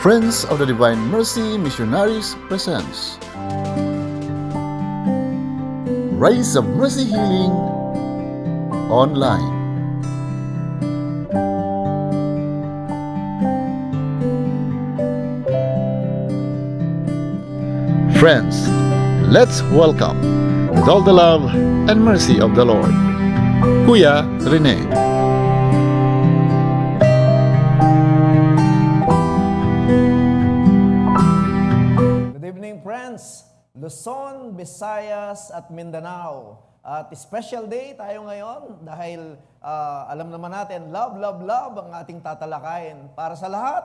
Friends of the Divine Mercy Missionaries presents Rise of Mercy Healing Online. Friends, let's welcome, with all the love and mercy of the Lord, Kuya Rene. Good evening, friends. Luzon, Visayas at Mindanao. At special day tayo ngayon dahil alam naman natin, love, love, love ang ating tatalakayin. Para sa lahat,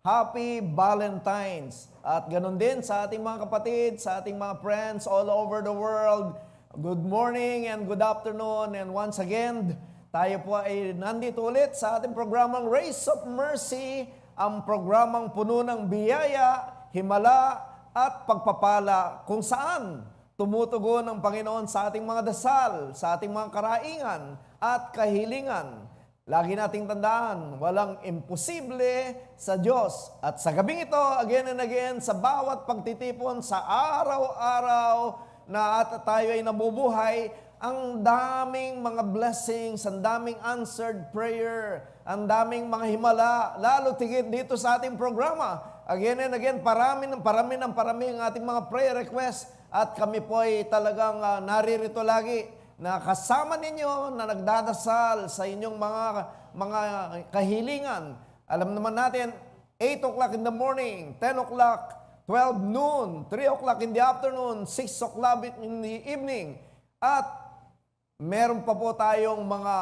Happy Valentine's. At ganun din sa ating mga kapatid, sa ating mga friends all over the world. Good morning and good afternoon. And once again, tayo po ay nandito ulit sa ating programang Race of Mercy, ang programang puno ng biyaya, himala at pagpapala kung saan tumutugon ang Panginoon sa ating mga dasal, sa ating mga karaingan at kahilingan. Lagi nating tandaan, walang imposible sa Diyos. At sa gabing ito, again and again, sa bawat pagtitipon sa araw-araw na at tayo ay nabubuhay, ang daming mga blessings, ang daming answered prayer, ang daming mga himala, lalo tigit dito sa ating programa. Again and again, parami ang ating mga prayer requests at kami po ay talagang naririto lagi na kasama ninyo na nagdadasal sa inyong mga kahilingan. Alam naman natin, 8 o'clock in the morning, 10 o'clock, 12 noon, 3 o'clock in the afternoon, 6 o'clock in the evening. At meron pa po tayong mga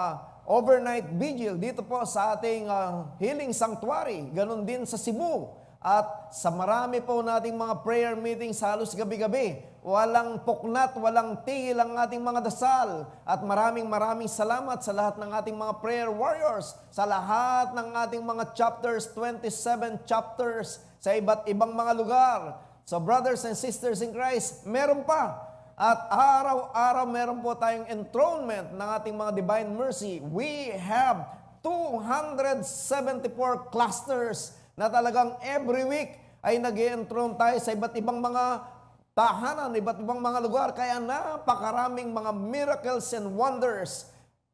overnight vigil dito po sa ating healing sanctuary. Ganon din sa Cebu. At sa marami po nating mga prayer meetings halos gabi-gabi. Walang puknat, walang tigil ang ating mga dasal. At maraming salamat sa lahat ng ating mga prayer warriors, sa lahat ng ating mga chapters, 27 chapters sa iba't ibang mga lugar. So brothers and sisters in Christ, meron pa. At araw-araw meron po tayong enthronement ng ating mga divine mercy. We have 274 clusters na talagang every week ay nag-i-enthrone tayo sa iba't ibang mga tahanan, iba't ibang mga lugar. Kaya napakaraming mga miracles and wonders.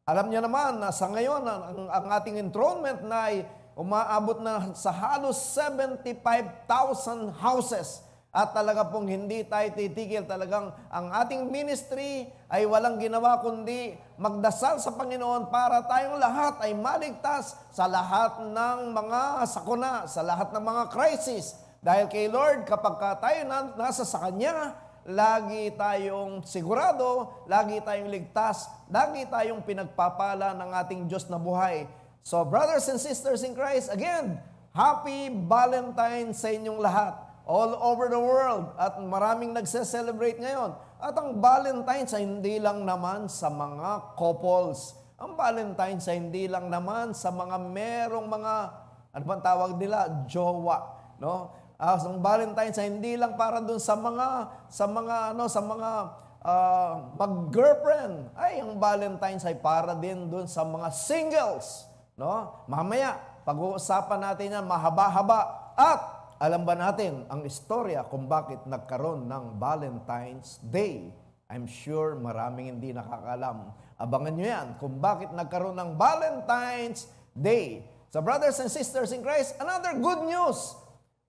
Alam niyo naman na sa ngayon, ang ating enthronement na ay umaabot na sa halos 75,000 houses. At talaga pong hindi tayo titigil. Talagang ang ating ministry ay walang ginawa kundi magdasal sa Panginoon para tayong lahat ay maligtas sa lahat ng mga sakuna, sa lahat ng mga crisis. Dahil kay Lord, kapag tayo nasa sa Kanya, lagi tayong sigurado, lagi tayong ligtas, lagi tayong pinagpapala ng ating Diyos na buhay. So brothers and sisters in Christ, again, Happy Valentine's sa inyong lahat. All over the world at maraming nagse-celebrate ngayon. At ang Valentine's ay hindi lang naman sa mga couples. Ang Valentine's ay hindi lang naman sa mga merong mga, ano bang tawag nila? Jowa. No? Ang Valentine's ay hindi lang para dun sa mga mag-girlfriend. Ay, ang Valentine's ay para din dun sa mga singles. No? Mamaya, pag-uusapan natin yan, mahaba-haba. At alam ba natin ang istorya kung bakit nagkaroon ng Valentine's Day? I'm sure maraming hindi nakakalam. Abangan nyo yan kung bakit nagkaroon ng Valentine's Day. So brothers and sisters in Christ, another good news.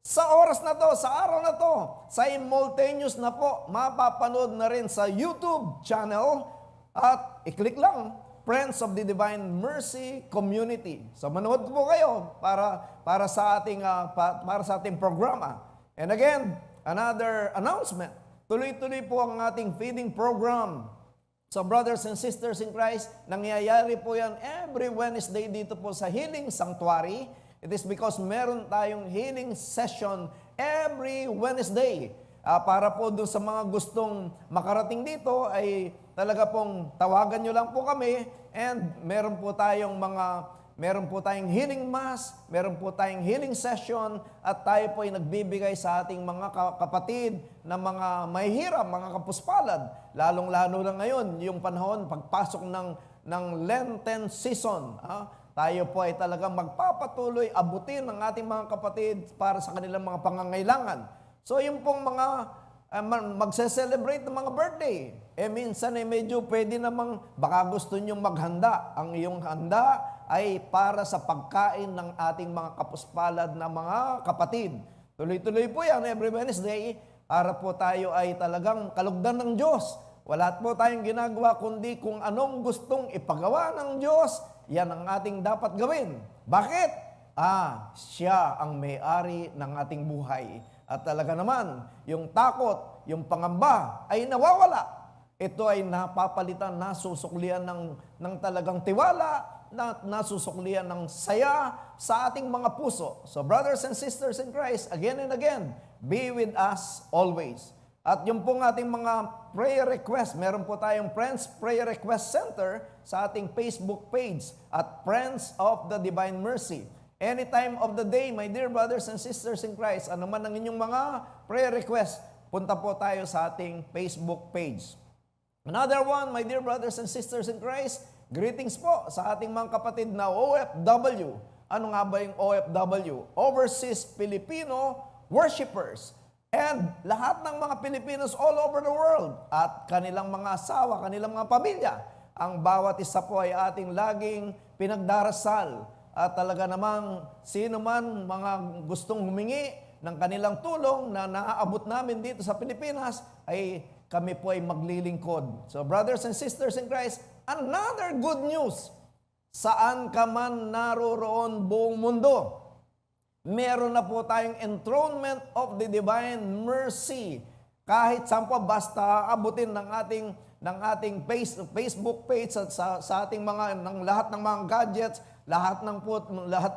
Sa oras na to, sa araw na to, simultaneous na po, mapapanood na rin sa YouTube channel at i-click lang, Friends of the Divine Mercy Community. So manood po kayo para sa ating programa. And again, another announcement. Tuloy-tuloy po ang ating feeding program. So brothers and sisters in Christ, nangyayari po yan every Wednesday dito po sa Healing Sanctuary. It is because meron tayong healing session every Wednesday. Para po doon sa mga gustong makarating dito ay talaga pong tawagan nyo lang po kami and meron po tayong healing mass, meron po tayong healing session at tayo po ay nagbibigay sa ating mga kapatid na mga mahihirap, mga kapuspalad. Lalong-lalo na ngayon, yung panahon, pagpasok ng Lenten season. tayo po ay talagang magpapatuloy abutin ng ating mga kapatid para sa kanilang mga pangangailangan. So yung pong mga magse-celebrate ng mga birthday, minsan ay medyo pwede namang baka gusto nyong maghanda. Ang iyong handa ay para sa pagkain ng ating mga kapuspalad na mga kapatid. Tuloy-tuloy po yan every Wednesday para po tayo ay talagang kalugdan ng Diyos. Wala po tayong ginagawa kundi kung anong gustong ipagawa ng Diyos, yan ang ating dapat gawin. Bakit? Siya ang may-ari ng ating buhay. At talaga naman, yung takot, yung pangamba ay nawawala. Ito ay napapalitan, nasusuklian ng talagang tiwala, nasusuklian ng saya sa ating mga puso. So brothers and sisters in Christ, again and again, be with us always. At yung pong ating mga prayer request, meron po tayong Friends Prayer Request Center sa ating Facebook page at Friends of the Divine Mercy. Any time of the day, my dear brothers and sisters in Christ, ano man ang inyong mga prayer request, punta po tayo sa ating Facebook page. Another one, my dear brothers and sisters in Christ, greetings po sa ating mga kapatid na OFW. Ano nga ba yung OFW? Overseas Filipino Worshippers. And lahat ng mga Pilipinos all over the world at kanilang mga asawa, kanilang mga pamilya, ang bawat isa po ay ating laging pinagdarasal. At talaga namang sino man mga gustong humingi ng kanilang tulong na naaabot namin dito sa Pilipinas, ay kami po ay maglilingkod. So brothers and sisters in Christ, another good news, saan ka man naroroon buong mundo, meron na po tayong enthronement of the divine mercy. Kahit saan po, basta abutin ng ating Facebook page at sa ating ng lahat ng mga gadgets, lahat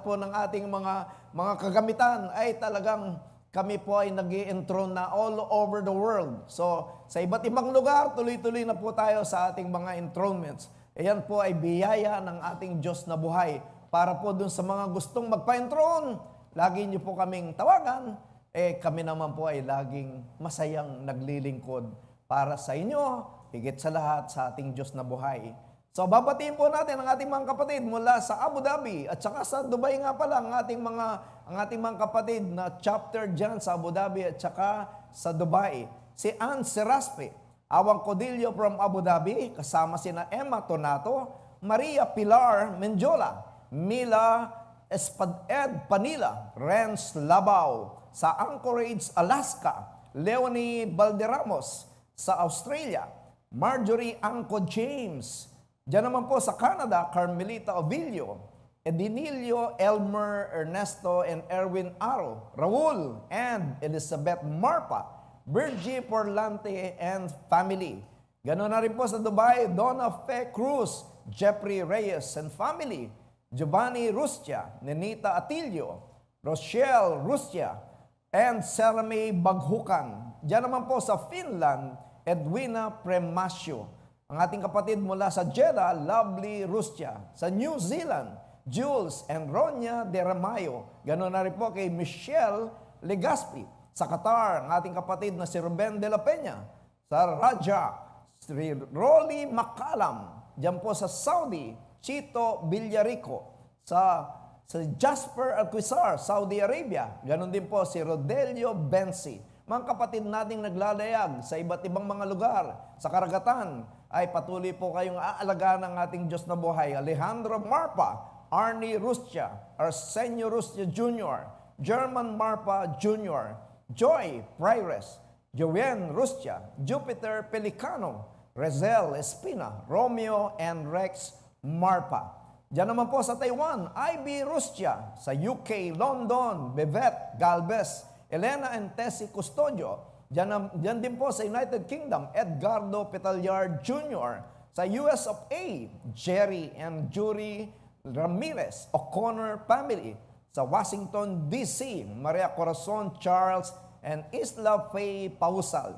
po ng ating mga kagamitan ay talagang kami po ay nag-i-enthrone na all over the world. So, sa iba't ibang lugar, tuloy-tuloy na po tayo sa ating mga enthronements. Ayan po ay biyaya ng ating Diyos na buhay para po dun sa mga gustong magpa-enthrone. Lagi niyo po kaming tawagan, kami naman po ay laging masayang naglilingkod para sa inyo, higit sa lahat sa ating Diyos na buhay. So babatiin po natin ang ating mga kapatid mula sa Abu Dhabi at saka sa Dubai nga pala ang ating mga kapatid na chapter dyan sa Abu Dhabi at saka sa Dubai. Si Ann Seraspe, Awang Codillo from Abu Dhabi, kasama sina Emma Tonato, Maria Pilar Menjola, Mila Espaded Panila, Renz Labao, sa Anchorage, Alaska, Leonie Balderramos, sa Australia, Marjorie Anco James, diyan naman po sa Canada, Carmelita Ovilio, Edinilio Elmer Ernesto and Erwin Aro, Raul and Elizabeth Marpa, Virgie Porlante and family. Ganoon na rin po sa Dubai, Donna Fe Cruz, Jeffrey Reyes and family, Giovanni Rustia, Nenita Atilio, Rochelle Rustia, and Sarah May Baghukan. Diyan naman po sa Finland, Edwina Premasio. Ang ating kapatid mula sa Jeddah, Lovely Rustia. Sa New Zealand, Jules and Ronya de Ramayo. Ganoon na rin po kay Michelle Legaspi. Sa Qatar, ang ating kapatid na si Ruben de la Peña. Sa Raja, si Rolly Makalam. Diyan po sa Saudi, Chito Villarico. Sa Jasper Alquizar, Saudi Arabia. Ganon din po si Rodelio Bensi. Mga kapatid nating naglalayag sa iba't ibang mga lugar, sa karagatan, ay patuloy po kayong aalagaan ng ating Diyos na buhay. Alejandro Marpa, Arnie Rustia, Arsenio Rustia Jr., German Marpa Jr., Joy Prires, Joanne Rustia, Jupiter Pelicano, Rezel Espina, Romeo and Rex Marpa. Diyan naman po sa Taiwan, Ivy Rustia, sa UK, London, Bevet Galvez, Elena and Tessie Custodio. Diyan din po sa United Kingdom, Edgardo Petalyard Jr. Sa US of A, Jerry and Jury Ramirez, O'Connor family. Sa Washington, D.C., Maria Corazon Charles and Isla Faye Pausal.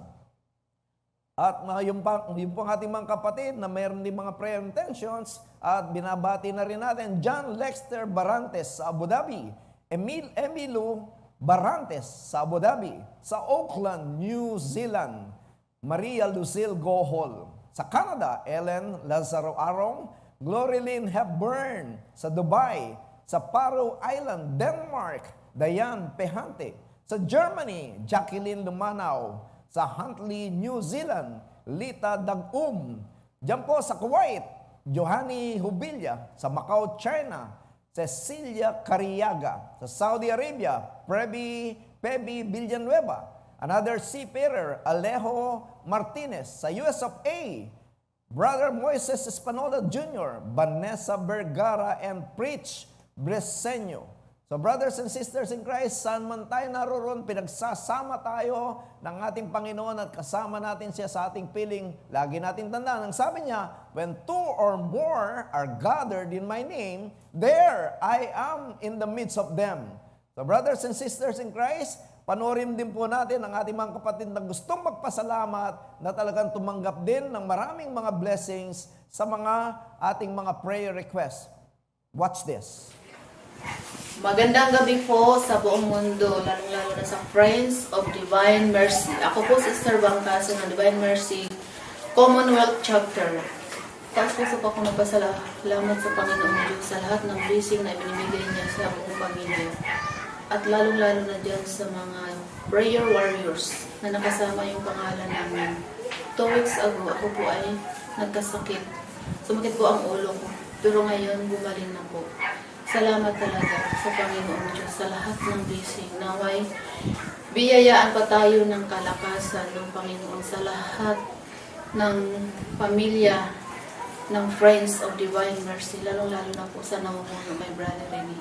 At yung pong ating mga kapatid na mayroon din mga prayer intentions at binabati na rin natin, John Lexter Barantes sa Abu Dhabi, Emilio Barantes sa Abu Dhabi, sa Auckland, New Zealand, Maria Lucille Gohol, sa Canada, Ellen Lazaro Arong, Glory Lynn Hepburn sa Dubai, sa Faroe Island, Denmark, Dayan Pehante, sa Germany, Jacqueline Lumanaw, sa Huntley, New Zealand, Lita Dagum, diyan po sa Kuwait, Johanny Hubilla, sa Macau, China, Cecilia Cariaga, sa Saudi Arabia, Pebi Villanueva, another seafarer, Alejo Martinez, sa US of A, Brother Moises Espanola Jr., Vanessa Vergara, and Preach Breseño. So brothers and sisters in Christ, saan man tayo naroon, pinagsasama tayo ng ating Panginoon at kasama natin siya sa ating piling. Lagi natin tandaan, ang sabi niya, when two or more are gathered in my name, there I am in the midst of them. So brothers and sisters in Christ, panoorin din po natin ang ating mga kapatid na gustong magpasalamat na talagang tumanggap din ng maraming mga blessings sa mga ating mga prayer requests. Watch this. Magandang gabi po sa buong mundo, lalong-lalo na sa Friends of Divine Mercy. Ako po si Sister Bangkaso ng Divine Mercy Commonwealth Chapter. Taas po sa ako nagpasalamat sa Panginoon Diyos sa lahat ng blessing na ibinibigay niya sa buong pamilya. At lalong-lalo na dyan sa mga prayer warriors na nakasama yung pangalan namin. 2 weeks ago, ako po ay nagkasakit. Sumakit po ang ulo ko. Pero ngayon, gumaling na po. Salamat talaga sa Panginoon Diyos sa lahat ng blessing. Naway, biyayaan pa tayo ng kalakasan ng Panginoon sa lahat ng pamilya ng Friends of Divine Mercy, lalong-lalo na po sa namumuno kay Brother Rene.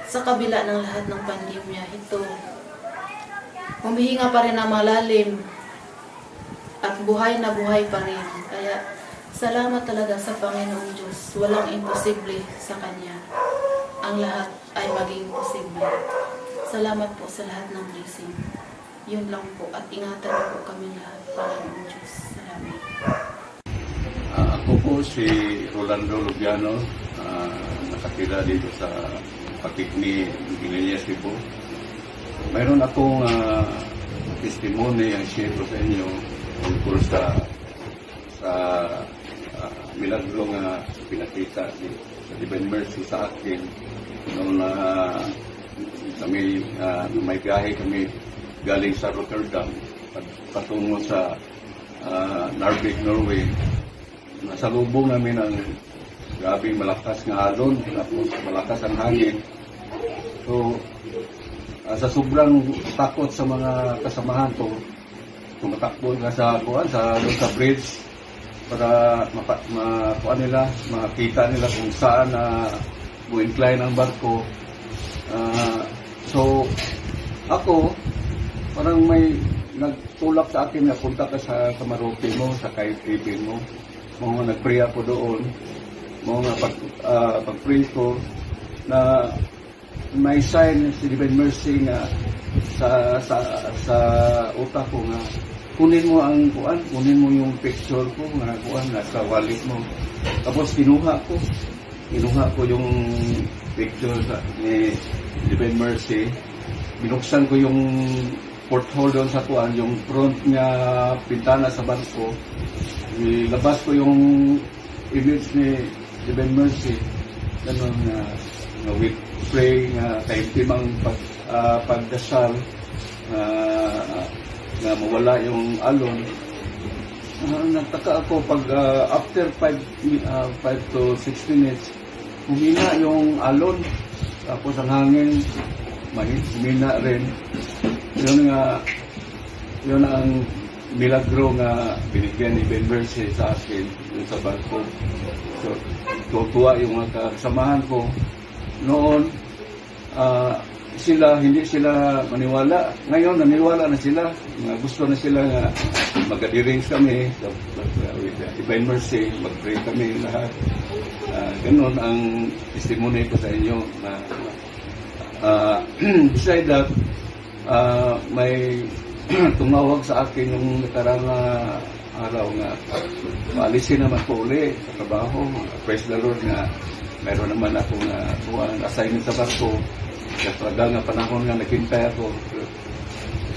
Sa kabila ng lahat ng pandemya, ito, humihinga pa rin ang malalim at buhay na buhay pa rin. Kaya, salamat talaga sa Panginoon Diyos. Walang imposible sa Kanya. Ang lahat ay maging posible. Salamat po sa lahat ng blessing. Yun lang po. At ingatan niyo po kami lahat, Panginoon Diyos. Salamat. Ako po si Rolando Lubiano, nakatira dito sa Patikni, Guinea, Cebu. Mayroon akong testimony ang share ko sa inyo tungkol sa milagro nga pinakita sa Divine Mercy sa akin noong may biyahe kami galing sa Rotterdam patungo sa Narvik, Norway. Nasalubong namin ang grabing malakas nga alon, tapos malakas ang hangin. So, sa sobrang takot sa mga kasamahan ko, tumatakbo nga sa bridge para makita nila kung saan bu-incline ang barko. So, ako, parang may nagtulak sa akin na punta ka sa Marote mo, sa kaitibin mo. Mga nag-pray ako doon. Mga pag-pray ko na may sign si Divine Mercy nga sa utak ko nga kunin mo yung picture ko nga nasa wallet mo. Tapos kinuha ko yung picture ni Divine Mercy. Binuksan ko yung porthole doon sa yung front niya pintana sa barko. Ilabas ko yung image ni Divine Mercy. Ganun na with praying taimtimang pagdasal na mawala yung alon. Nagtaka ako pag after 5 to 6 minutes humina yung alon, tapos ang hangin humina rin. Yun ang milagro nga binigyan ni Ben Mercy sa akin yung sa barko. So tuwa yung mga kasamahan ko noon. Hindi sila maniwala. Ngayon, naniwala na sila. Gusto na sila nga mag-adherence kami with Divine Mercy. Mag-pray kami lahat. Ganon ang testimony ko sa inyo. Beside that, may tumawag sa akin yung nakarang araw nga paalisin naman po uli sa trabaho. Praise the Lord nga meron naman akong assignment sa barko. Sa tagal nga panahon nga naghintay ako.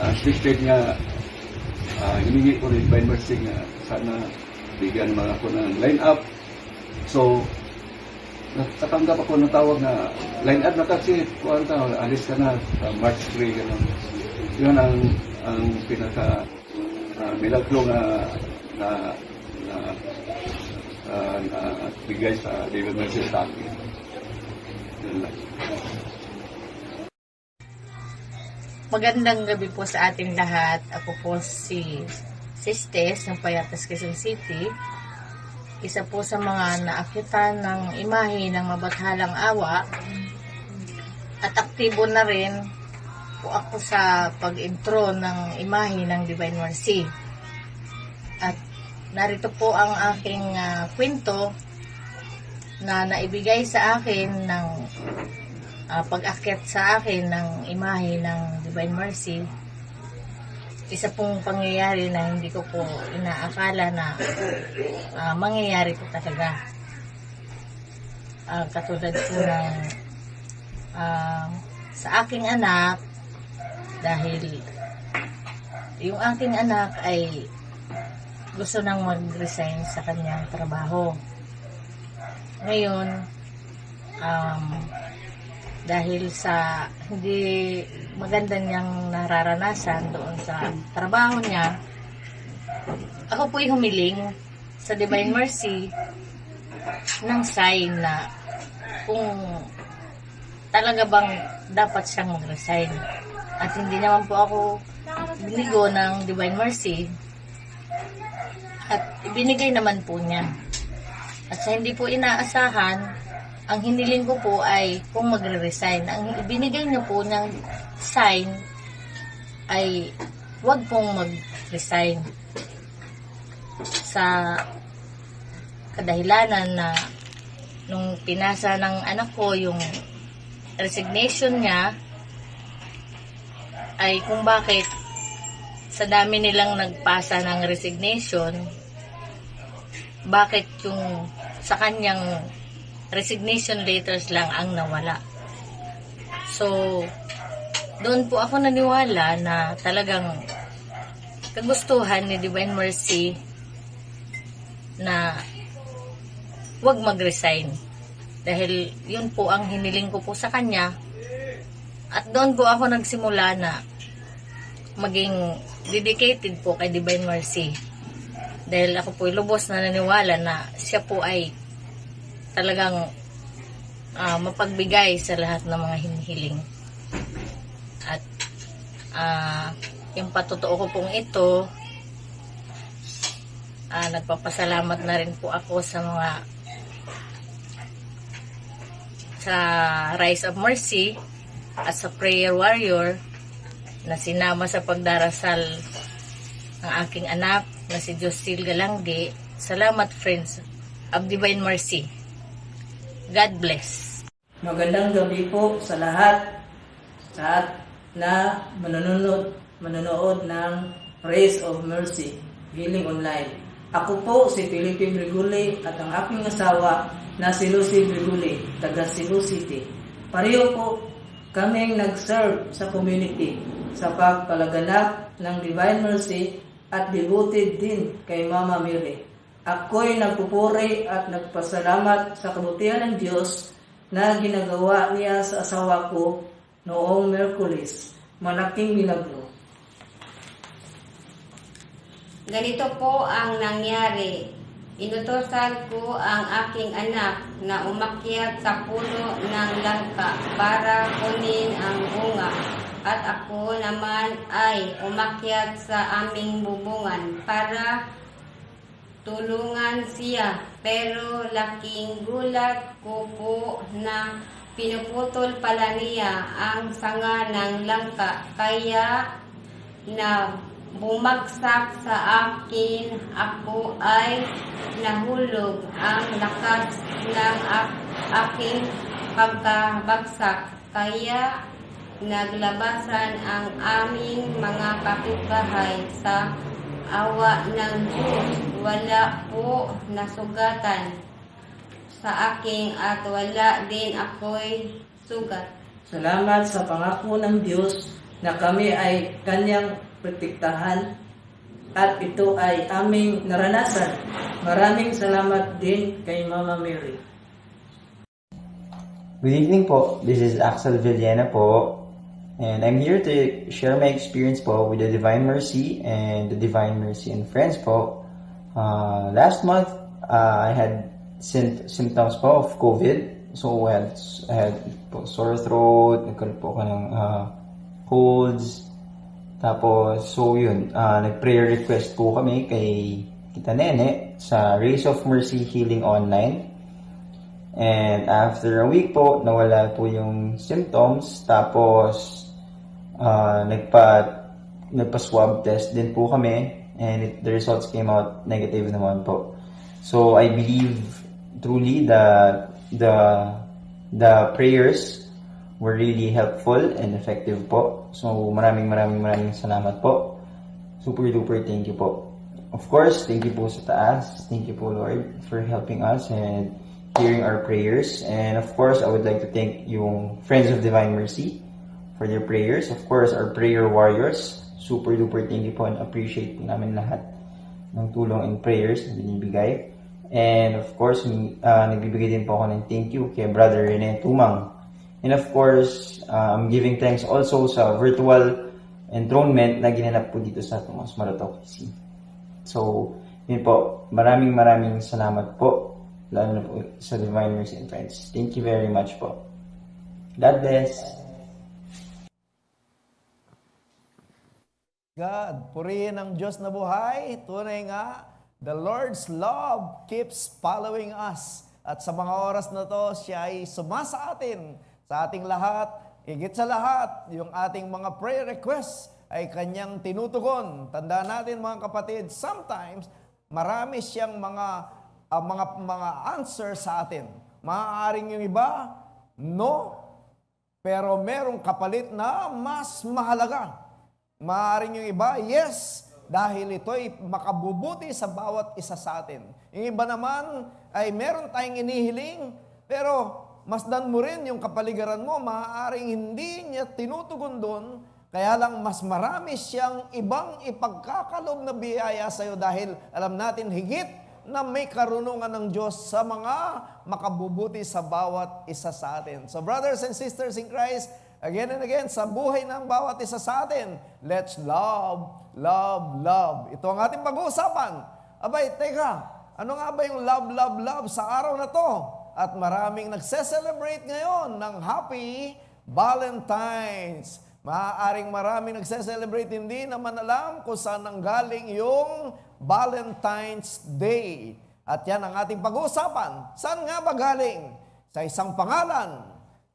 Assisted nga hiningi ko rin Divine Mercy nga sana bigyan naman ako ng line up So, nakatanggap ako ng tawag na line up na kasi, alis ka na, March 3, gano'n. Yun ang pinaka milagro na bigay sa Divine Mercy sa akin. Yun lang. Magandang gabi po sa ating lahat. Ako po si Sistes ng Payatas, Quezon City. Isa po sa mga naakyatan ng imahe ng Mabathalang Awa. At aktibo na rin po ako sa pag-intro ng imahe ng Divine Mercy. At narito po ang aking kwento na naibigay sa akin ng pag-akyat sa akin ng imahe ng Divine Mercy. Isa pong pangyayari na hindi ko po inaakala na mangyayari po talaga. Katulad po ng sa aking anak, dahil yung aking anak ay gusto nang mag-resign sa kanyang trabaho. Ngayon, dahil sa hindi maganda niyang nararanasan doon sa trabaho niya, ako po'y humiling sa Divine Mercy ng sign na kung talaga bang dapat siyang mag-resign. At hindi naman po ako binigo ng Divine Mercy at ibinigay naman po niya. At sa hindi po inaasahan, ang hiniling ko po ay kung magre-resign. Ang ibinigay niya po niyang sign ay wag pong mag-resign. Sa kadahilanan na nung pinasa ng anak ko yung resignation niya, ay kung bakit sa dami nilang nagpasa ng resignation, bakit yung sa kanyang resignation letters lang ang nawala. So, doon po ako naniwala na talagang kagustuhan ni Divine Mercy na wag mag-resign. Dahil yun po ang hiniling ko po sa kanya. At doon po ako nagsimula na maging dedicated po kay Divine Mercy. Dahil ako po lubos na naniwala na siya po ay talagang mapagbigay sa lahat ng mga hinihiling. At yung patotoo ko pong ito, nagpapasalamat na rin po ako sa Rise of Mercy at sa Prayer Warrior na sinama sa pagdarasal ng aking anak na si Josil Galangge. Salamat, friends of Divine Mercy. God bless. Magandang gabi po sa lahat na manonood ng Race of Mercy Healing Online. Ako po si Felipe Briguli at ang aking asawa na si Lucy Briguli, taga Cebu City. Pareho po kaming nag-serve sa community sa pagpalaganap ng Divine Mercy at devoted din kay Mama Mary. Ako'y nagpupuri at nagpasalamat sa kabutihan ng Diyos na ginagawa niya sa asawa ko noong Miyerkules. Malaking milagro. Ganito po ang nangyari. Inutosan ko ang aking anak na umakyat sa puno ng langka para kunin ang bunga. At ako naman ay umakyat sa aming bubungan para tulungan siya, pero laking gulat ko po na pinuputol pala niya ang sanga ng langka, kaya na bumagsak sa akin, ako ay nahulog. Ang lakas ng aking pagkabagsak, kaya naglabasan ang aming mga kapitbahay. Sa awa ng Diyos, wala po nasugatan sa aking at wala din ako'y sugat. Salamat sa pangako ng Diyos na kami ay Kanyang protektahan at ito ay aming naranasan Maraming salamat din kay Mama Mary. Good evening po. This is Axel Villena po. And I'm here to share my experience po with the Divine Mercy and the Divine Mercy and Friends po. Last month, I had symptoms po of COVID. So I had po sore throat, nagkaroon po ako ng colds. Tapos, so yun, nag-prayer request po kami kay Kita Nene sa Race of Mercy Healing Online. And after a week po, nawala po yung symptoms. Tapos, nagpa-swab test din po kami. And the results came out negative naman po. So, I believe truly that the prayers were really helpful and effective po. So, maraming salamat po. Super duper thank you po. Of course, thank you po sa taas. Thank you po, Lord, for helping us and hearing our prayers. And of course, I would like to thank yung Friends of Divine Mercy for their prayers. Of course, our prayer warriors. Super duper thank you po and appreciate po namin lahat ng tulong and prayers na binibigay. And of course, nagbibigay din po ako ng thank you kay Brother Rene Tumang. And of course, I'm giving thanks also sa virtual enthronement na ginanap po dito sa Tomas Morato QC. So, yun po. Maraming salamat po. Lalo na po sa Divine Mercy and Friends. Thank you very much po. God bless. God, purihin ang Diyos na buhay. Tunay nga, the Lord's love keeps following us. At sa mga oras na to, siya ay sumasa atin, sa ating lahat. Higit sa lahat, yung ating mga prayer requests ay kanyang tinutugon. Tandaan natin mga kapatid, sometimes marami siyang mga answer sa atin. Maaaring yung iba, no, pero merong kapalit na mas mahalaga. Maaaring yung iba, yes, dahil ito'y makabubuti sa bawat isa sa atin. Yung iba naman ay meron tayong inihiling, pero masdan mo rin yung kapaligiran mo, maaaring hindi niya tinutugon doon, kaya lang mas marami siyang ibang ipagkakalob na biyaya sa iyo dahil alam natin higit na may karunungan ng Diyos sa mga makabubuti sa bawat isa sa atin. So brothers and sisters in Christ, again and again, sa buhay ng bawat isa sa atin, let's love, love, love. Ito ang ating pag-uusapan. Abay, teka, ano nga ba yung love, love, love sa araw na to? At maraming nagse-celebrate ngayon ng Happy Valentine's. Maaaring maraming nagse-celebrate, hindi naman alam kung saan nanggaling yung Valentine's Day. At yan ang ating pag-uusapan. Saan nga ba galing? Sa isang pangalan,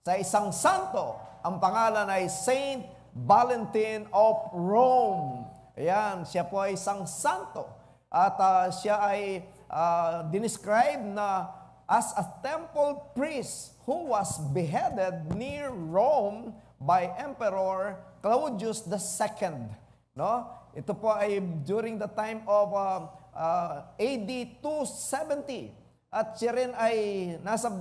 sa isang santo. Ang pangalan ay Saint Valentine of Rome. Ayan, siya po ay isang santo. At siya ay dinescribe na as a temple priest who was beheaded near Rome by Emperor Claudius II. No? Ito po ay during the time of AD 270. At siya rin ay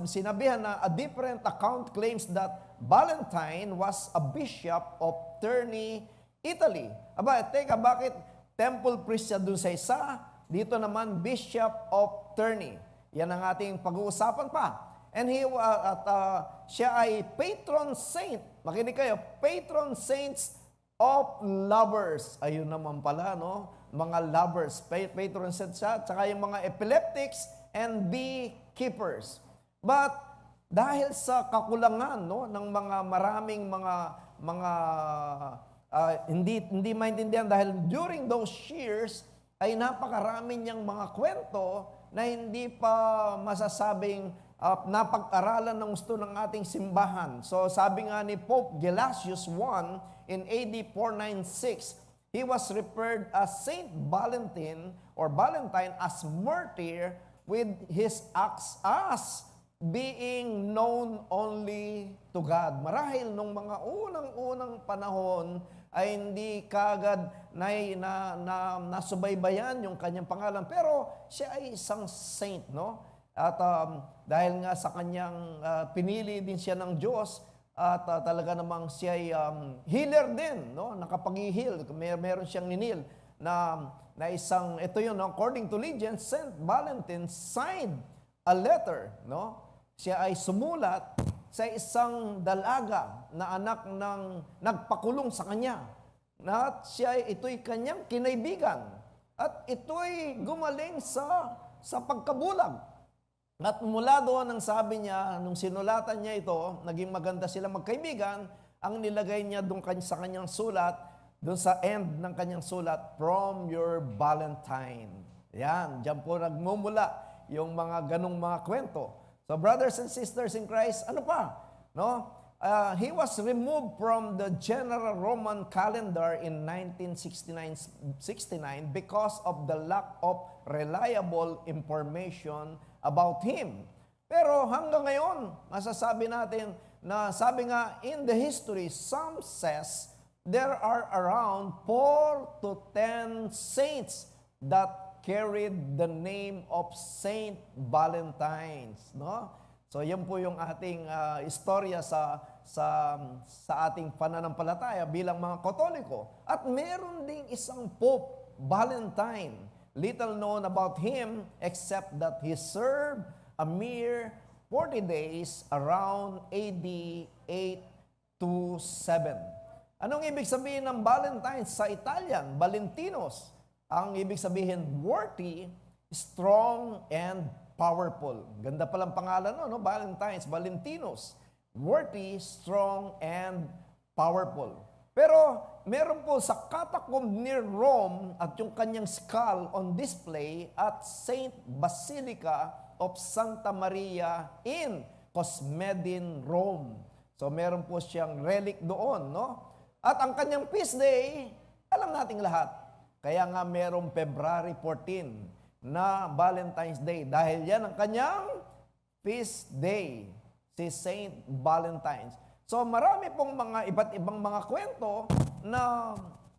sinabihan na a different account claims that Valentine was a bishop of Terni, Italy. Aba, teka, bakit temple priest siya dun sa isa? Dito naman, bishop of Terni. Yan ang ating pag-uusapan pa. And siya ay patron saint. Makinig kayo, patron saints of lovers. Ayun naman pala, no? Mga lovers, patron saint siya. Tsaka yung mga epileptics and beekeepers. But dahil sa kakulangan, no, ng mga maraming hindi maintindihan dahil during those years ay napakarami niyang mga kwento na hindi pa masasabing napag-aralan ng gusto ng ating simbahan. So sabi nga ni Pope Gelasius I in AD 496, he was referred as Saint Valentine or Valentine as martyr with his acts as being known only to God. Marahil nung mga unang-unang panahon ay hindi kagad nasubaybayan yung kanyang pangalan. Pero siya ay isang saint, no? At dahil nga sa kanyang pinili din siya ng Diyos at talaga namang siya ay healer din, no? Nakapag-heal, meron siyang ninil. na isang, ito yun, no? According to legend, Saint Valentine signed a letter, no? Siya ay sumulat sa isang dalaga na anak ng nagpakulong sa kanya. Na ito'y kanyang kinaibigan. At ito'y gumaling sa pagkabulag. At mula doon, ang sabi niya, nung sinulatan niya ito, naging maganda sila magkaibigan, ang nilagay niya doon sa kanyang sulat, doon sa end ng kanyang sulat, from your Valentine. Yan, diyan po nagmumula yung mga ganong mga kwento. So brothers and sisters in Christ, ano pa? No? He was removed from the general Roman calendar in 1969 because of the lack of reliable information about him. Pero hanggang ngayon, masasabi natin na sabi nga in the history, some says there are around 4 to 10 saints that carried the name of Saint Valentine's, no? So yan po yung ating istorya sa ating pananampalataya bilang mga Katoliko. At meron ding isang Pope, Valentine. Little known about him except that he served a mere 40 days around AD 8 to 7. Anong ibig sabihin ng Valentine sa Italian? Valentinos. Ang ibig sabihin, worthy, strong, and powerful. Ganda palang pangalan no? Valentines, Valentinos. Worthy, strong, and powerful. Pero meron po sa catacomb near Rome at yung kanyang skull on display at Saint Basilica of Santa Maria in Cosmedin, Rome. So meron po siyang relic doon, no? At ang kanyang feast day, alam nating lahat. Kaya nga merong February 14 na Valentine's Day dahil yan ang kanyang feast day, si Saint Valentine's. So marami pong mga iba't ibang mga kwento na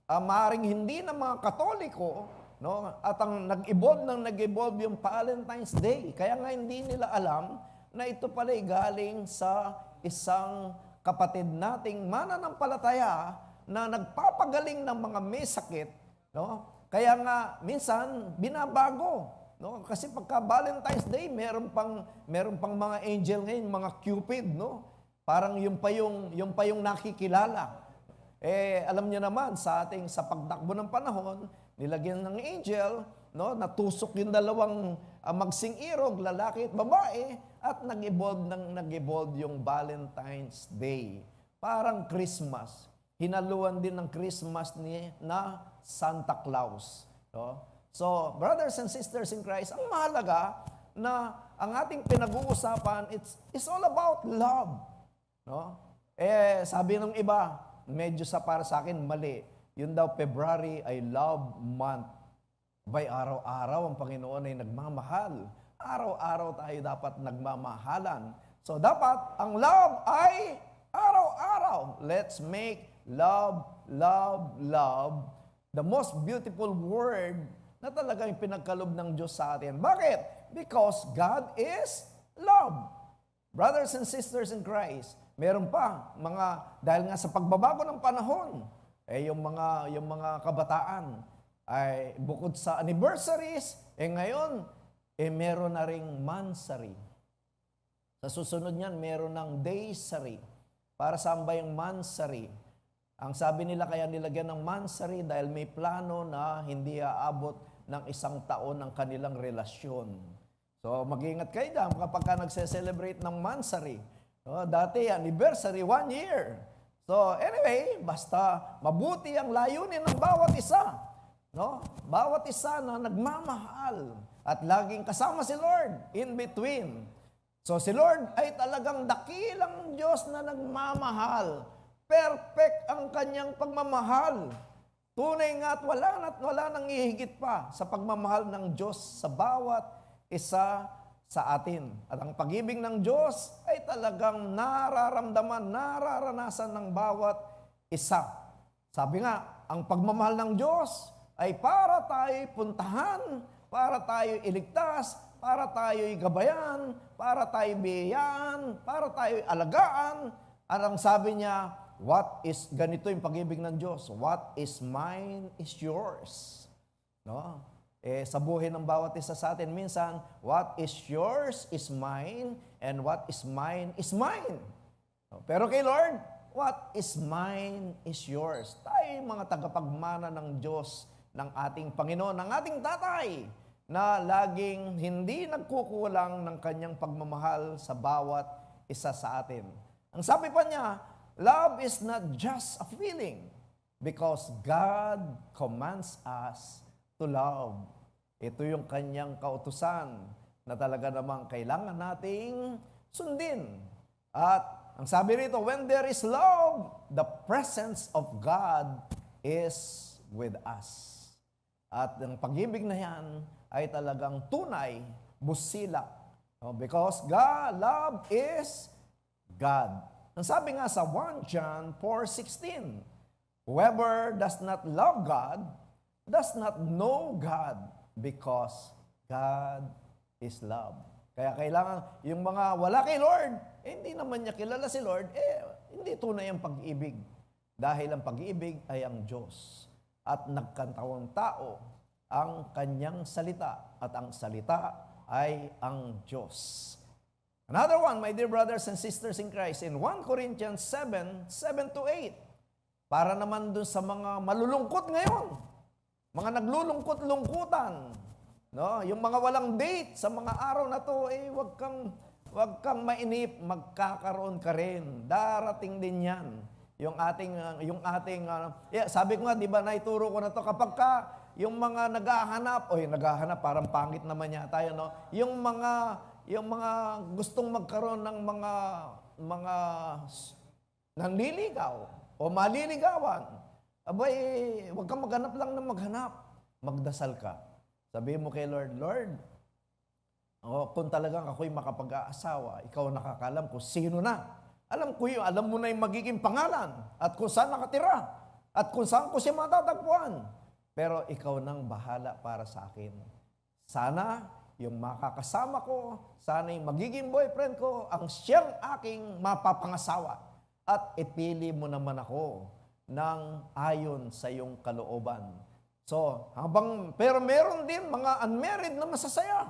maaaring hindi na mga Katoliko, no? At ang nag-evolve yung Valentine's Day. Kaya nga hindi nila alam na ito pala ay galing sa isang kapatid nating mananampalataya na nagpapagaling ng mga may sakit, no? Kaya nga minsan binabago, no? Kasi pagka Valentine's Day, meron pang mga angel ngayon, mga Cupid, no? Parang yung pa yung nakikilala. Alam niyo naman sa pagtakbo ng panahon, nilagyan ng angel, no? Natusok yung dalawang magsing-irog, lalaki at babae, at nag-evolve yung Valentine's Day. Parang Christmas. Hinaluan din ng Christmas na Santa Claus. No? So, brothers and sisters in Christ, ang mahalaga na ang ating pinag-uusapan, it's all about love. No? Sabi ng iba, medyo para sa akin, mali. Yun daw, February ay love month. Bay araw-araw ang Panginoon ay nagmamahal. Araw-araw tayo dapat nagmamahalan. So, dapat ang love ay araw-araw. Let's make love, love, love the most beautiful word na talagang pinagkalob ng Diyos sa atin. Bakit? Because God is love. Brothers and sisters in Christ, meron pa dahil nga sa pagbabago ng panahon, yung mga kabataan ay bukod sa anniversaries, ngayon meron na ring mansary. Sa susunod niyan, meron ng daysary. Para saan ba yung mansary? Ang sabi nila kaya nilagyan ng mansary dahil may plano na hindi aabot ng 1 taon ang kanilang relasyon. So mag-ingat kayo dyan kapag ka nagse-celebrate ng mansary. So, dati anniversary, 1 year. So anyway, basta mabuti ang layunin ng bawat isa. No? Bawat isa na nagmamahal at laging kasama si Lord in between. So si Lord ay talagang dakilang Diyos na nagmamahal. Perfect ang kanyang pagmamahal. Tunay nga at wala nang ihigit pa sa pagmamahal ng Diyos sa bawat isa sa atin. At ang pag-ibig ng Diyos ay talagang nararanasan ng bawat isa. Sabi nga, ang pagmamahal ng Diyos ay para tayo puntahan, para tayo iligtas, para tayo gabayan, para tayo biyayaan, para tayo alagaan. At ang sabi niya, ganito yung pag-ibig ng Diyos, what is mine is yours. No? Sa buhay ng bawat isa sa atin, minsan, what is yours is mine, and what is mine is mine. No? Pero kay Lord, what is mine is yours. Tayo mga tagapagmana ng Diyos, ng ating Panginoon, ng ating Tatay, na laging hindi nagkukulang ng kanyang pagmamahal sa bawat isa sa atin. Ang sabi pa niya, love is not just a feeling, because God commands us to love. Ito yung kanyang kautusan na talaga namang kailangan nating sundin. At ang sabi rito, when there is love, the presence of God is with us. At ang pag-ibig na yan ay talagang tunay, busilak. Because God, love is God. Ang sabi nga sa 1 John 4:16, whoever does not love God does not know God, because God is love. Kaya kailangan, yung mga wala kay Lord, hindi naman niya kilala si Lord, hindi tunay ang pag-ibig. Dahil ang pag-ibig ay ang Diyos. At nagkatawang tao ang kanyang salita. At ang salita ay ang Diyos. Another one, my dear brothers and sisters in Christ, in 1 Corinthians 7:7-8, para naman dun sa mga malulungkot ngayon, mga naglulungkot-lungkutan, no? Yung mga walang date sa mga araw na to, wag kang mainip, magkakaroon ka rin. Darating din 'yan. Yung ating sabi ko nga, 'di ba, naituro ko na to, kapag ka yung mga naghahanap parang pangit naman yata 'yun, no? Yung mga gustong magkaroon ng mga nanliligaw o maliligawan, abay, huwag kang maghanap lang ng maghanap. Magdasal ka. Sabihin mo kay Lord, Lord, kung talagang ako'y makapag-aasawa, ikaw nakakalam kung sino na. Alam ko yun, alam mo na yung magiging pangalan, at kung saan nakatira, at kung saan ko siya matatagpuan. Pero ikaw nang bahala para sa akin. Sana yung makakasama ko, sana yung magiging boyfriend ko, ang siyang aking mapapangasawa. At ipili mo naman ako ng ayon sa iyong kalooban. So, pero meron din mga unmarried na masasaya.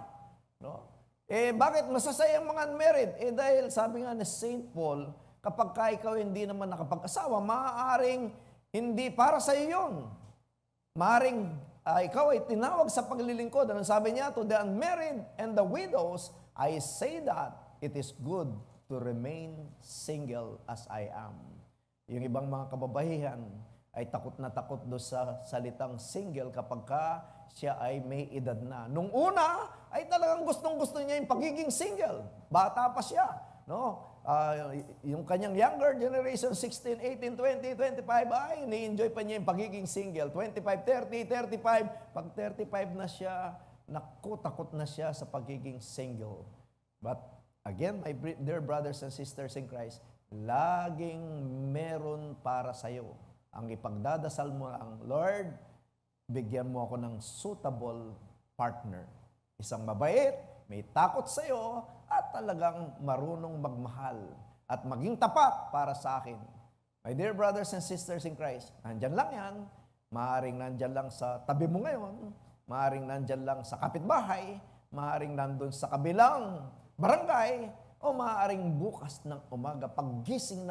No? Bakit masasaya ang mga unmarried? Dahil sabi nga ni St. Paul, kapag ikaw hindi naman nakapag-asawa, maaaring hindi para sa iyo yun. Maaaring ikaw ay tinawag sa paglilingkod. Ano sabi niya? To the unmarried and the widows, I say that it is good to remain single as I am. Yung ibang mga kababahihan ay takot na takot do sa salitang single kapag siya ay may edad na. Nung una, ay talagang gustong-gusto niya yung pagiging single. Bata pa siya. No? Yung kanyang younger generation, 16, 18, 20, 25, ay ni-enjoy pa niya yung pagiging single. 25, 30, 35. Pag 35 na siya, naku, takot na siya sa pagiging single. But again, my dear brothers and sisters in Christ, laging meron para sa'yo. Ang ipagdadasal mo ang Lord, bigyan mo ako ng suitable partner. Isang mabait, may takot sa'yo, at talagang marunong magmahal at maging tapat para sa akin. My dear brothers and sisters in Christ, nandyan lang yan. Maaaring nandyan lang sa tabi mo ngayon. Maaaring nandyan lang sa kapitbahay. Maaaring nandun sa kabilang barangay. O maaaring bukas ng umaga, paggising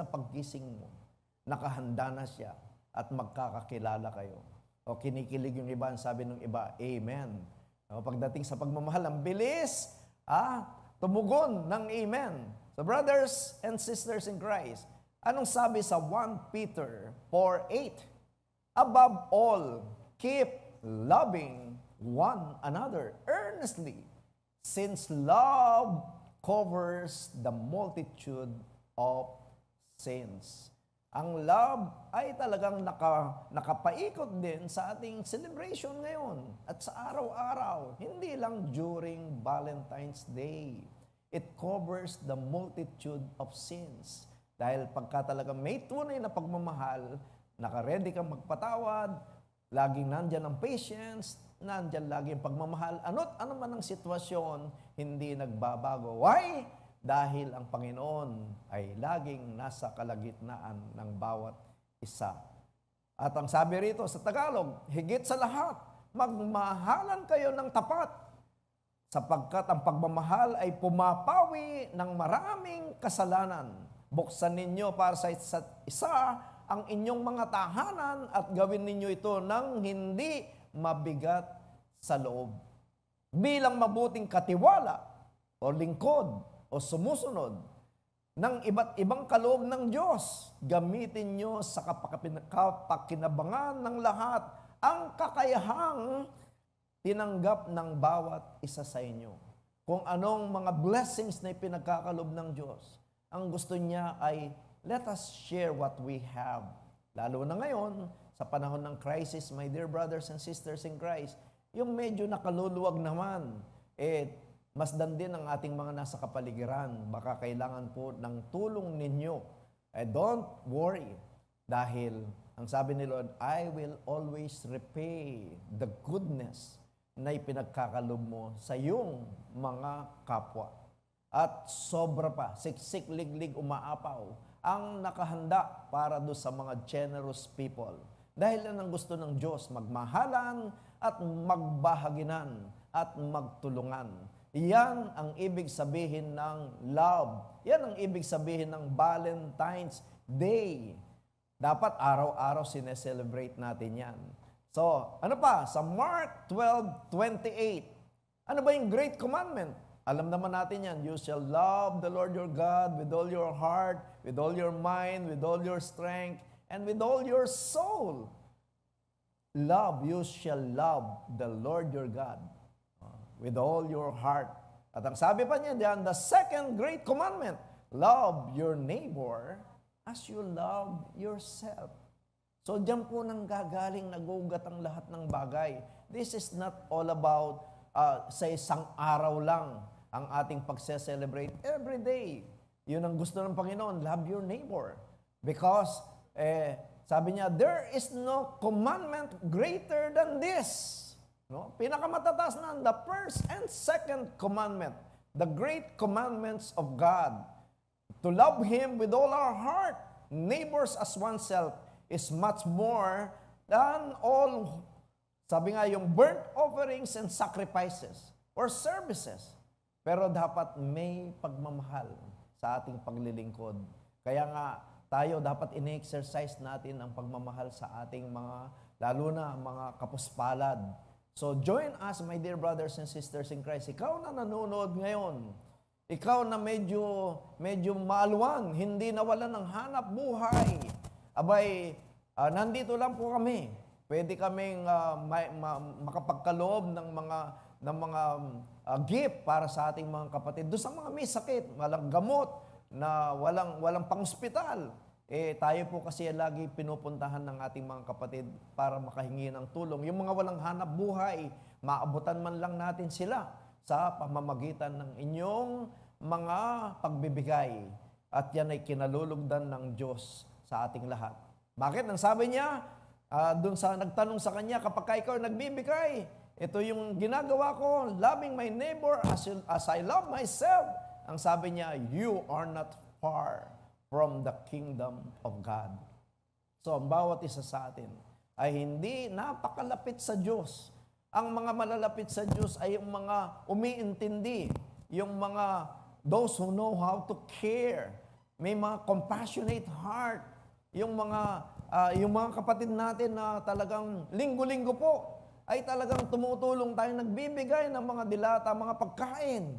mo, nakahanda na siya at magkakakilala kayo. O kinikilig yung iba, sabi ng iba, Amen. O pagdating sa pagmamahal, ang bilis, tumugon ng Amen. So brothers and sisters in Christ, anong sabi sa 1 Peter 4:8? Above all, keep loving one another earnestly, since love covers the multitude of sins. Ang love ay talagang nakapaikot din sa ating celebration ngayon at sa araw-araw, hindi lang during Valentine's Day. It covers the multitude of sins. Dahil pagka talagang may tunay na pagmamahal, naka-ready kang magpatawad, laging nandyan ang patience, nandyan lagi ang pagmamahal. Ano man ang sitwasyon, hindi nagbabago. Why? Dahil ang Panginoon ay laging nasa kalagitnaan ng bawat isa. At ang sabi rito sa Tagalog, higit sa lahat, magmahalan kayo ng tapat, sapagkat ang pagmamahal ay pumapawi ng maraming kasalanan. Buksan ninyo para sa isa't isa ang inyong mga tahanan at gawin ninyo ito ng hindi mabigat sa loob. Bilang mabuting katiwala o lingkod o sumusunod ng iba't ibang kaloob ng Diyos, gamitin nyo sa kapakinabangan ng lahat ang kakayahang tinanggap ng bawat isa sa inyo. Kung anong mga blessings na ipinagkakalob ng Diyos, ang gusto niya ay let us share what we have. Lalo na ngayon, sa panahon ng crisis, my dear brothers and sisters in Christ, yung medyo nakaluluwag naman, masdan din ang ating mga nasa kapaligiran. Baka kailangan po ng tulong ninyo. Don't worry, dahil ang sabi ni Lord, I will always repay the goodness na ipinagkakalob mo sa iyong mga kapwa. At sobra pa, siksik, liglig, umaapaw, ang nakahanda para do sa mga generous people. Dahil yan ang gusto ng Diyos, magmahalan at magbahaginan at magtulungan. Yan ang ibig sabihin ng love. Yan ang ibig sabihin ng Valentine's Day. Dapat araw-araw sineselebrate natin yan. So, ano pa? Sa Mark 12:28, ano ba yung great commandment? Alam naman natin yan, you shall love the Lord your God with all your heart, with all your mind, with all your strength, and with all your soul. You shall love the Lord your God with all your heart. At ang sabi pa niya diyan, the second great commandment, love your neighbor as you love yourself. So diyan po nang gagaling, nagugat ang lahat ng bagay. This is not all about sa isang araw lang ang ating pagse-celebrate. Every day, yun ang gusto ng Panginoon, love your neighbor. Because, sabi niya, there is no commandment greater than this. No? Pinakamatatas na, the first and second commandment, the great commandments of God. To love Him with all our heart, neighbors as oneself, is much more than all, sabi nga, yung burnt offerings and sacrifices or services. Pero dapat may pagmamahal sa ating paglilingkod. Kaya nga, tayo dapat ine-exercise natin ang pagmamahal sa ating mga, lalo na mga kapuspalad. So join us, my dear brothers and sisters in Christ. Ikaw na nanonood ngayon, ikaw na medyo maluwan, hindi nawalan ng hanap buhay. Abay, nandito lang po kami. Pwede kaming makapagkaloob ng mga gift para sa ating mga kapatid. Doon sa mga may sakit, walang gamot, na walang pang-ospital. Tayo po kasi lagi pinupuntahan ng ating mga kapatid para makahingi ng tulong. Yung mga walang hanap buhay, maabutan man lang natin sila sa pamamagitan ng inyong mga pagbibigay. At yan ay kinalulugdan ng Diyos sa ating lahat. Bakit? Ang sabi niya, doon sa nagtanong sa kanya, kapag ikaw nagbibigay, ito yung ginagawa ko, loving my neighbor as I love myself. Ang sabi niya, you are not far from the kingdom of God. So, ang bawat isa sa atin ay hindi napakalapit sa Diyos. Ang mga malalapit sa Diyos ay yung mga umiintindi, yung mga those who know how to care, may mga compassionate heart, yung mga kapatid natin na talagang linggo-linggo po ay talagang tumutulong tayo, nagbibigay ng mga dilata, mga pagkain.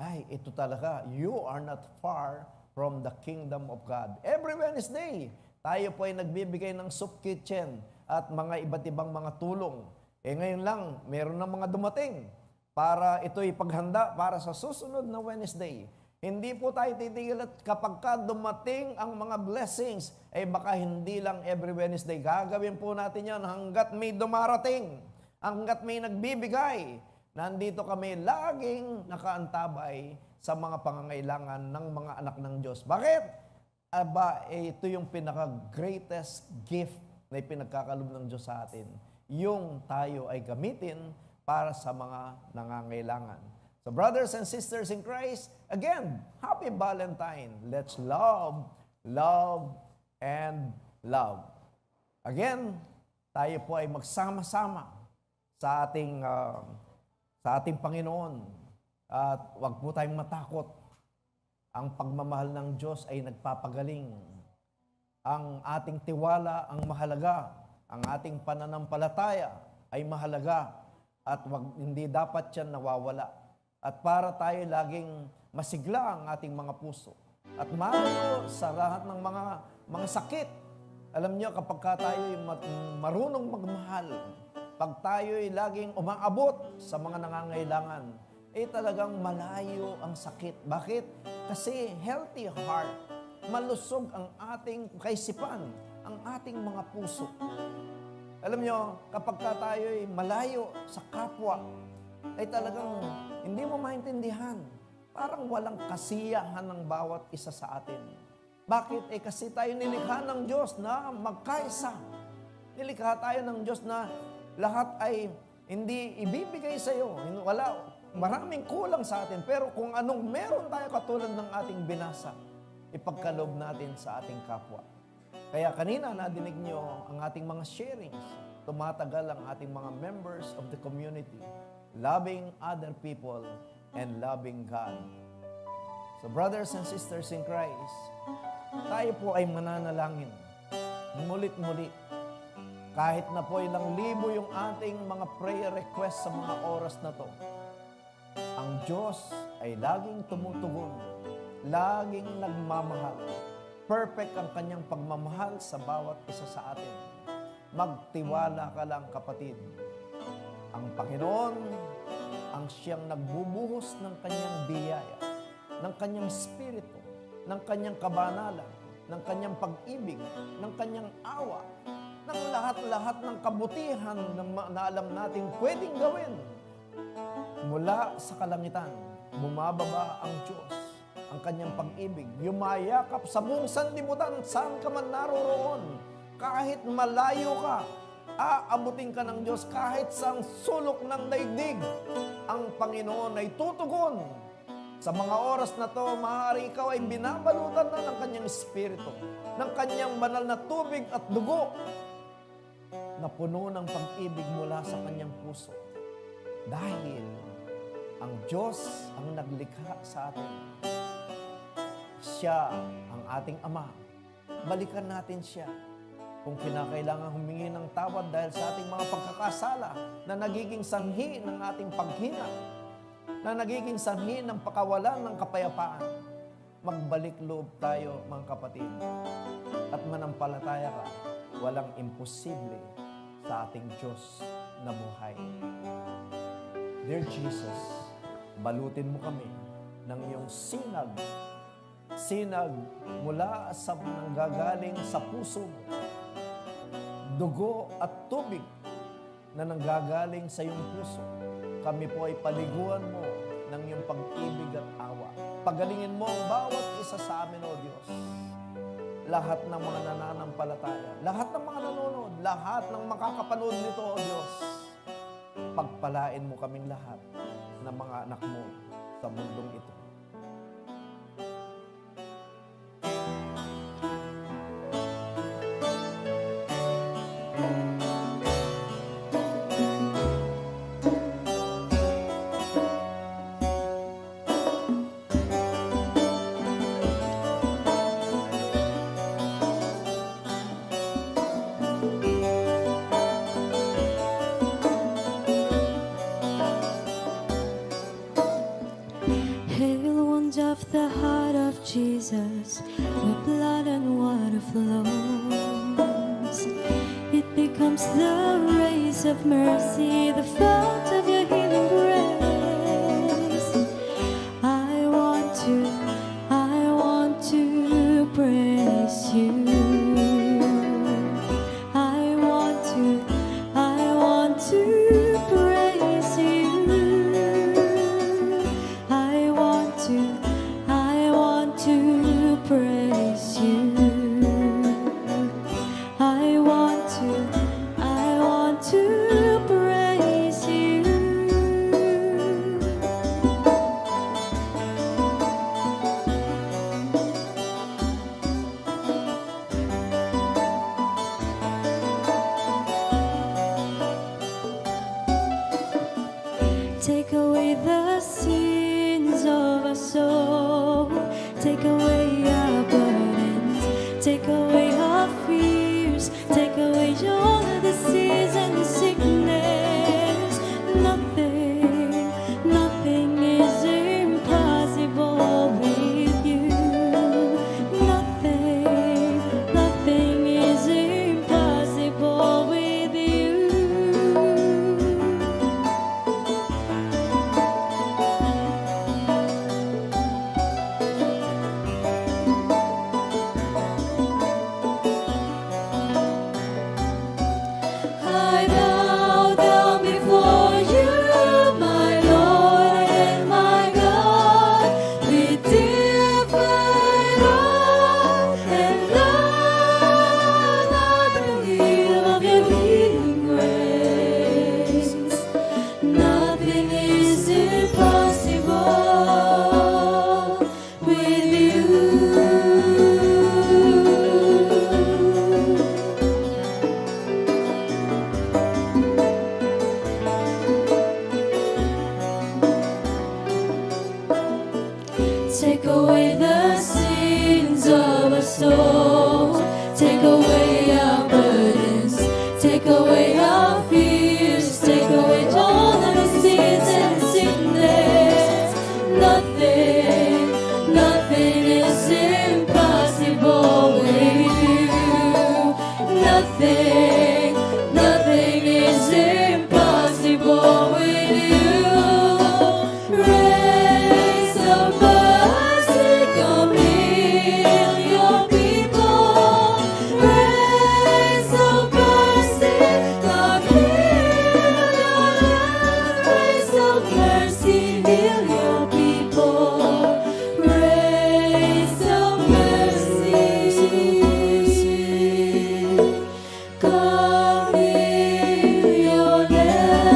Ay, ito talaga, you are not far from the kingdom of God. Every Wednesday, tayo po ay nagbibigay ng soup kitchen at mga iba't ibang mga tulong. Ngayon lang, meron na mga dumating para ito'y paghanda para sa susunod na Wednesday. Hindi po tayo titigil at kapag ka dumating ang mga blessings, baka hindi lang every Wednesday. Gagawin po natin yan hanggat may dumarating, hanggat may nagbibigay. Nandito kami laging nakaantabay sa mga pangangailangan ng mga anak ng Diyos. Bakit? Ito yung pinaka-greatest gift na ipinagkakalob ng Diyos sa atin. Yung tayo ay gamitin para sa mga nangangailangan. So brothers and sisters in Christ, again, happy Valentine. Let's love, love, and love. Again, tayo po ay magsama-sama sa ating Panginoon. At huwag po tayong matakot. Ang pagmamahal ng Diyos ay nagpapagaling. Ang ating tiwala ang mahalaga. Ang ating pananampalataya ay mahalaga. At hindi dapat yan nawawala. At para tayo laging masigla ang ating mga puso. At malayo sa lahat ng mga sakit. Alam niyo, kapag tayo marunong magmahal, pag tayo ay laging umaabot sa mga nangangailangan, talagang malayo ang sakit. Bakit? Kasi healthy heart, malusog ang ating kaisipan, ang ating mga puso. Alam niyo, kapag tayo ay malayo sa kapwa, ay talagang hindi mo maintindihan. Parang walang kasiyahan ng bawat isa sa atin. Bakit? Kasi tayo nilikha ng Diyos na magkaisa. Nilikha tayo ng Diyos na lahat ay hindi ibibigay sa iyo. Maraming kulang sa atin. Pero kung anong meron tayo katulad ng ating binasa, ipagkaloob natin sa ating kapwa. Kaya kanina nadinig niyo ang ating mga sharings. Tumatagal ang ating mga members of the community, loving other people and loving God. So brothers and sisters in Christ, tayo po ay mananalangin. Mulit-muli. Kahit na po ilang libo yung ating mga prayer request sa mga oras na to, ang Diyos ay laging tumutugon, laging nagmamahal. Perfect ang kanyang pagmamahal sa bawat isa sa atin. Magtiwala ka lang, kapatid. Ang Panginoon, ang siyang nagbubuhos ng kanyang biyaya, ng kanyang spirito, ng kanyang kabanalan, ng kanyang pag-ibig, ng kanyang awa, ng lahat-lahat ng kabutihan na alam natin pwedeng gawin. Mula sa kalangitan, bumababa ang Diyos, ang kanyang pag-ibig, yumayakap sa buong sanlibutan, saan ka man naroroon. Kahit malayo ka, aabutin ka ng Diyos kahit sa sulok ng daigdig. Ang Panginoon ay tutugon. Sa mga oras na to, maaari ikaw ay binabalutan na ng kanyang espiritu, ng kanyang banal na tubig at dugo, na puno ng pag-ibig mula sa kanyang puso. Dahil ang Diyos ang naglikha sa atin. Siya ang ating Ama. Balikan natin siya. Kung kinakailangan humingi ng tawad dahil sa ating mga pagkakasala na nagiging sanhi ng ating paghina, na nagiging sanhi ng pakawalan ng kapayapaan, magbalik loob tayo, mga kapatid, at manampalataya ka, walang imposible sa ating Diyos na buhay. Dear Jesus, balutin mo kami ng iyong sinag mula sa nanggagaling sa puso mo, dugo at tubig na nanggagaling sa iyong puso. Kami po ay paliguan mo ng iyong pag-ibig at awa. Pagalingin mo ang bawat isa sa amin, O Diyos. Lahat ng mga nananampalataya, lahat ng mga nanonood, lahat ng makakapanood nito, O Diyos. Pagpalain mo kaming lahat ng mga anak mo sa mundong ito. Hail, wound of the heart of Jesus, where blood and water flows. It becomes the race of mercy, the fount of your healing grace. I want to praise you. I want to praise you. I want to praise you. I want to praise you. the sins of our soul. Take away our burdens, take away our fears, take away all the disease and the sickness. Nothing, nothing is impossible with you. Nothing, nothing is impossible with you. I bow down before you, my Lord and my God, with different heart and love. I believe of your healing grace. Nothing is impossible with you. Take away the sins of our soul. Take away our burdens. Take away our fears. Take away all the disease and sickness. Nothing, nothing is impossible with you. Nothing, nothing is impossible with you. Raise up mercy, come heal your people. Raise up mercy, come heal your land. Raise up mercy, heal your people. Raise up mercy, come heal your land.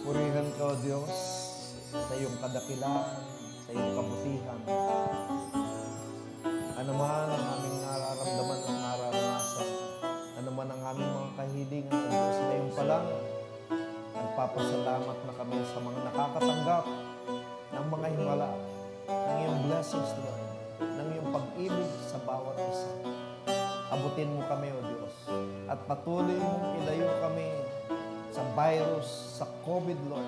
Purihan ka, O Diyos, sa iyong kadakilaan, sa iyong kabutihan. Ano man ang aming nararamdaman at nararanasan, ano man ang aming mga kahilingan, O Diyos, ngayon pa lang, nagpapasalamat na kami sa mga nakakatanggap ng mga himala, ng iyong blessings, Lord, ng iyong pag-ibig sa bawat isa. Abutin mo kami, O Diyos, at patuloy mong ilayo kami sa virus, sa COVID, Lord.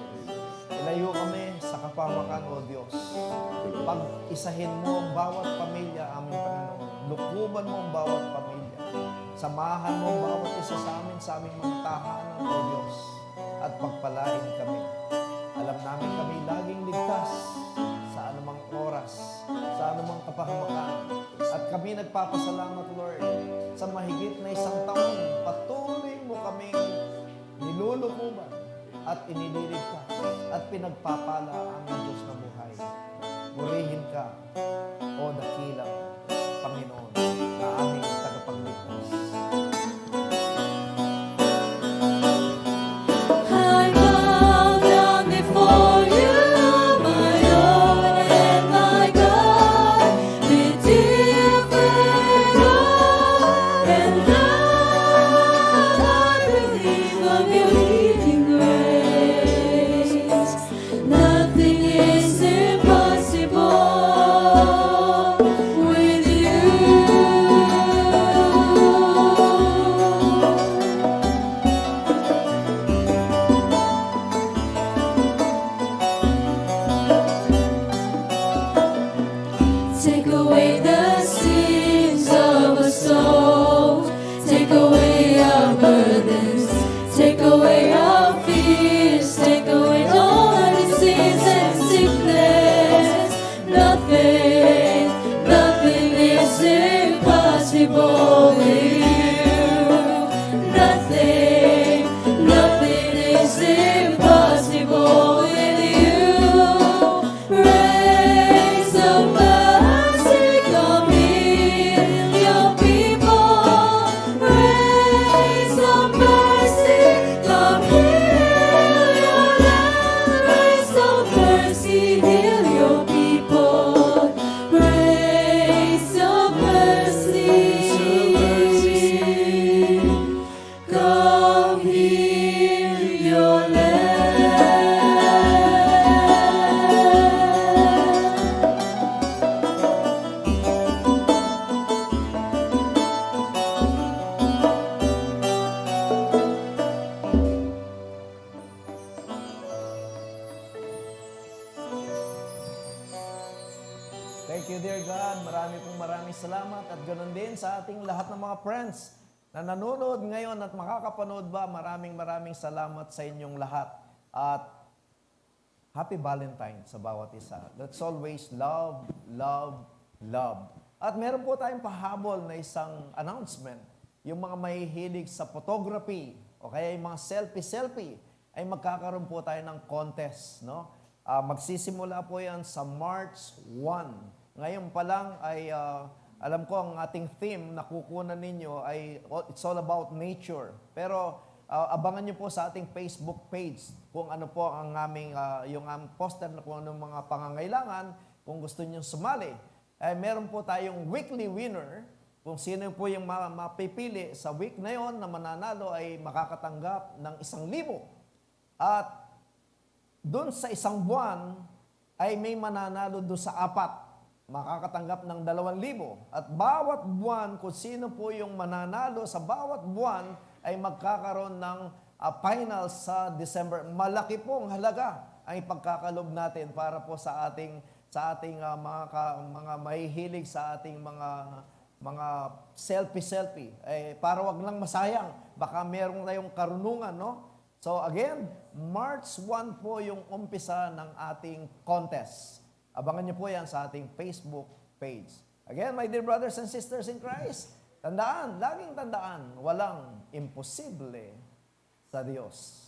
Ilayo kami sa kapamakan, O Diyos. Pag-isahin mo ang bawat pamilya, aming Panginoon. Lukuban mo ang bawat pamilya. Samahan mo ang bawat isa sa amin, sa aming mga tahanan, O Diyos. At pagpalain kami. Alam namin kami laging ligtas sa anumang oras, sa anumang kapahamakan. At kami nagpapasalamat, Lord, sa mahigit na 1 taon, patuloy mo kaming nilulukuban at inililigtas at pinagpapala ang Diyos na buhay. Purihin ka, O dakilang Panginoon, na aming tagapagligtas. I bow down before you, my Lord and my God, with different heart and love. I believe of your healing grace. Nothing is impossible Thank you, dear God. Maraming salamat at ganoon din sa ating lahat ng mga friends na nanonood ngayon at makakapanood ba. Maraming salamat sa inyong lahat. At Happy Valentine sa bawat isa. Let's always love, love, love. At meron po tayong pahabol na isang announcement. Yung mga mahihilig sa photography o kaya yung mga selfie, ay magkakaroon po tayo ng contest. No? Magsisimula po yan sa March 1. Ngayon pa lang ay alam ko ang ating theme na kukunan ninyo ay it's all about nature. Pero abangan nyo po sa ating Facebook page kung ano po ang aming yung poster na kung anong mga pangangailangan kung gusto nyo sumali. Meron po tayong weekly winner. Kung sino po yung mapipili sa week na yon na mananalo ay makakatanggap ng 1,000. At doon sa isang buwan ay may mananalo doon sa 4. Makakatanggap ng 2,000. At bawat buwan, kung sino po yung mananalo sa bawat buwan, ay magkakaroon ng final sa December. Malaki pong halaga ang ipagkakalob natin para po sa ating mga mahihilig sa ating mga selfie. Para wag lang masayang. Baka meron tayong karunungan, no? So again, March 1 po yung umpisa ng ating contest. Abangan niyo po yan sa ating Facebook page. Again, my dear brothers and sisters in Christ, laging tandaan, walang imposible sa Diyos.